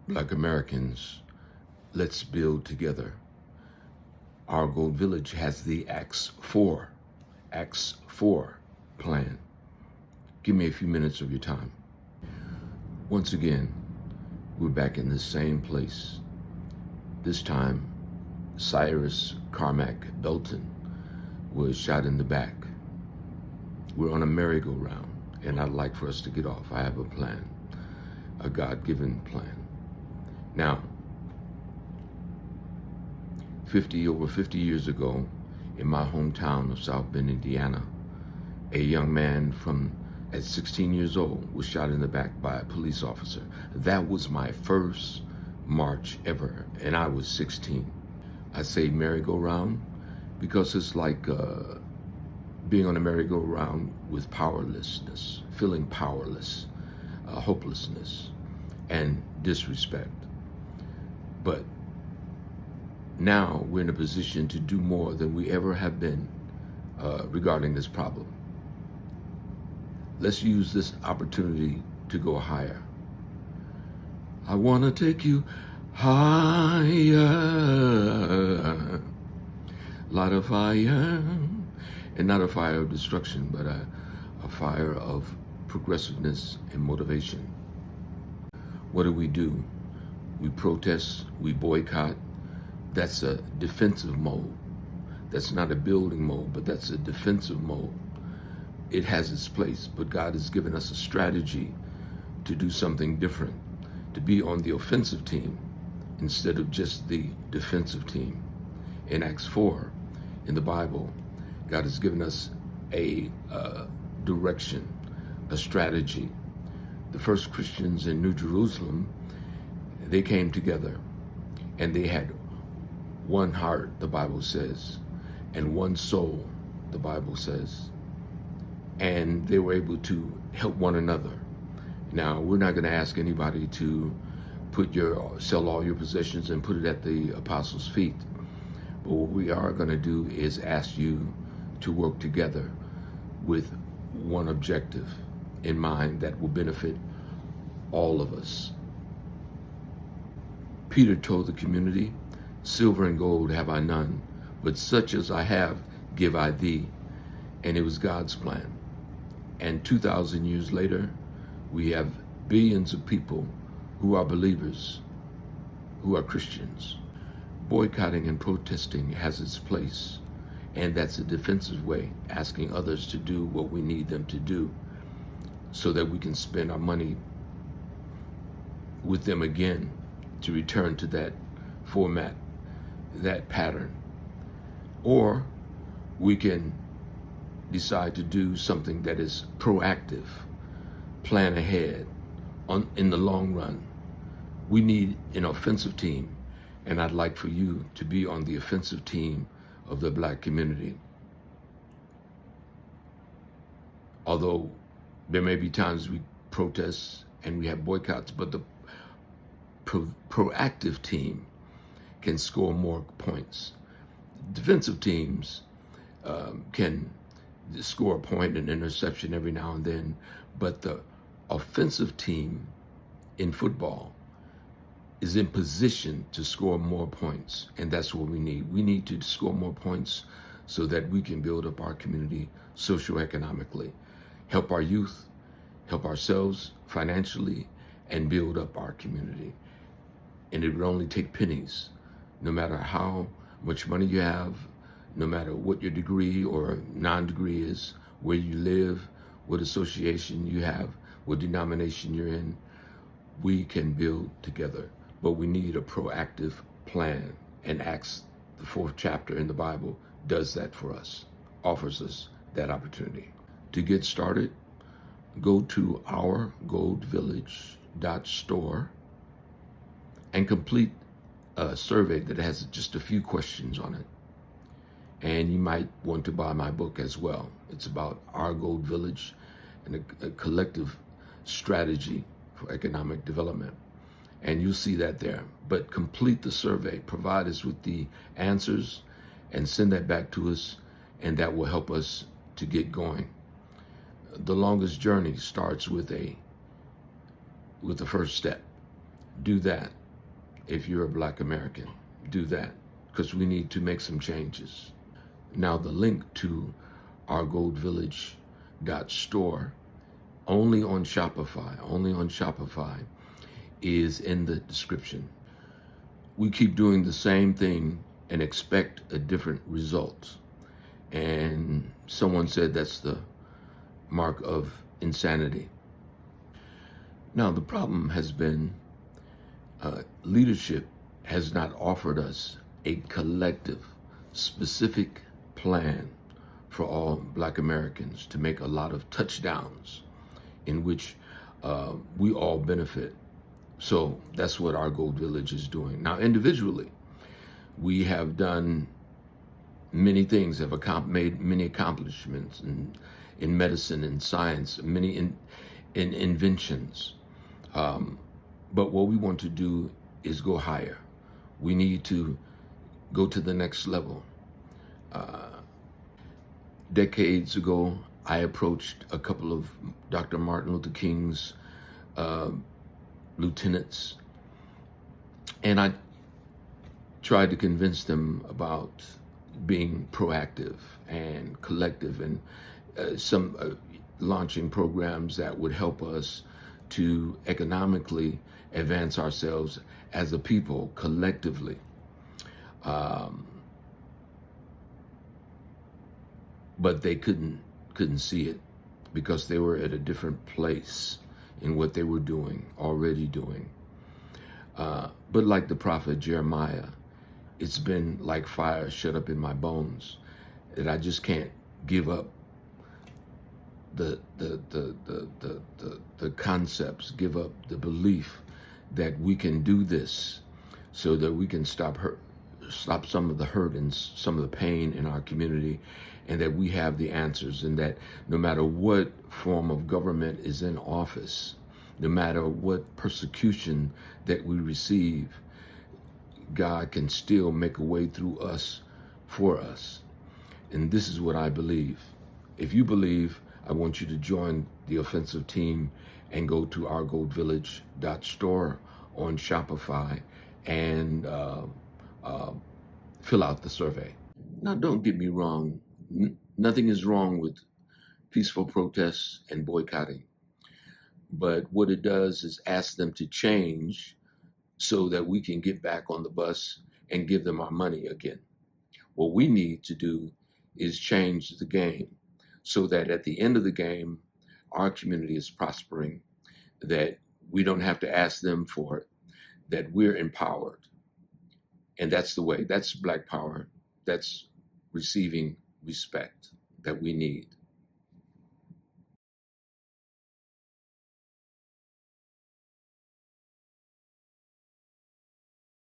Black Americans, let's build together. Our Gold Village has the Acts 4 plan. Give me a few minutes of your time. Once again, we're back in the same place. This time, Cyrus Carmack Belton was shot in the back. We're on a merry-go-round, and I'd like for us to get off. I have a plan, a God-given plan. Now, over 50 years ago, in my hometown of South Bend, Indiana, a young man at 16 years old was shot in the back by a police officer. That was my first march ever, and I was 16. I say merry-go-round because it's like being on a merry-go-round with powerlessness, feeling powerless, hopelessness, and disrespect. But now we're in a position to do more than we ever have been regarding this problem. Let's use this opportunity to go higher. I want to take you higher. Light a fire, and not a fire of destruction, but a fire of progressiveness and motivation. What do? We protest, we boycott. That's a defensive mode. That's not a building mode, but that's a defensive mode. It has its place, but God has given us a strategy to do something different, to be on the offensive team instead of just the defensive team. In Acts 4, in the Bible, God has given us a direction, a strategy. The first Christians in New Jerusalem, they came together and they had one heart, the Bible says, and one soul, the Bible says, and they were able to help one another. Now, we're not going to ask anybody to sell all your possessions and put it at the apostles' feet. But what we are going to do is ask you to work together with one objective in mind that will benefit all of us. Peter told the community, "Silver and gold have I none, but such as I have give I thee." And it was God's plan. And 2,000 years later, we have billions of people who are believers, who are Christians. Boycotting and protesting has its place, and that's a defensive way, asking others to do what we need them to do so that we can spend our money with them again to return to that format, that pattern. Or we can decide to do something that is proactive, plan ahead in the long run. We need an offensive team, and I'd like for you to be on the offensive team of the Black community. Although there may be times we protest and we have boycotts, but the proactive team can score more points. Defensive teams can score a point, an interception every now and then, but the offensive team in football is in position to score more points, and that's what we need. We need to score more points so that we can build up our community socioeconomically, help our youth, help ourselves financially, and build up our community. And it would only take pennies, no matter how much money you have, no matter what your degree or non-degree is, where you live, what association you have, what denomination you're in. We can build together, but we need a proactive plan. And Acts, the 4th chapter in the Bible, does that for us, offers us that opportunity. To get started, go to ourgoldvillage.store and complete a survey that has just a few questions on it. And you might want to buy my book as well. It's about our Gold Village and a collective strategy for economic development. And you'll see that there. But complete the survey, provide us with the answers, and send that back to us, and that will help us to get going. The longest journey starts with the first step. Do that, if you're a Black American. Do that, because we need to make some changes. Now, the link to ourgoldvillage.store, only on Shopify, is in the description. We keep doing the same thing and expect a different result. And someone said that's the mark of insanity. Now, the problem has been leadership has not offered us a collective, specific plan for all Black Americans to make a lot of touchdowns in which we all benefit. So that's what Our Gold Village is doing. Now, individually, we have done many things, have made many accomplishments in medicine and science, many inventions. But what we want to do is go higher. We need to go to the next level. Decades ago, I approached a couple of Dr. Martin Luther King's lieutenants, and I tried to convince them about being proactive and collective, and some launching programs that would help us to economically advance ourselves as a people collectively. But they couldn't see it because they were at a different place in what they were already doing. But like the prophet Jeremiah, it's been like fire shut up in my bones that I just can't give up the concepts, give up the belief that we can do this so that we can stop some of the hurt and some of the pain in our community, and that we have the answers, and that no matter what form of government is in office, no matter what persecution that we receive, God can still make a way through us, for us. And this is what I believe. If you believe, I want you to join the offensive team and go to ourgoldvillage.store on Shopify and fill out the survey. Now, don't get me wrong. Nothing is wrong with peaceful protests and boycotting. But what it does is ask them to change so that we can get back on the bus and give them our money again. What we need to do is change the game so that at the end of the game, our community is prospering, that we don't have to ask them for it, that we're empowered. And that's the way. That's Black power. That's receiving respect that we need.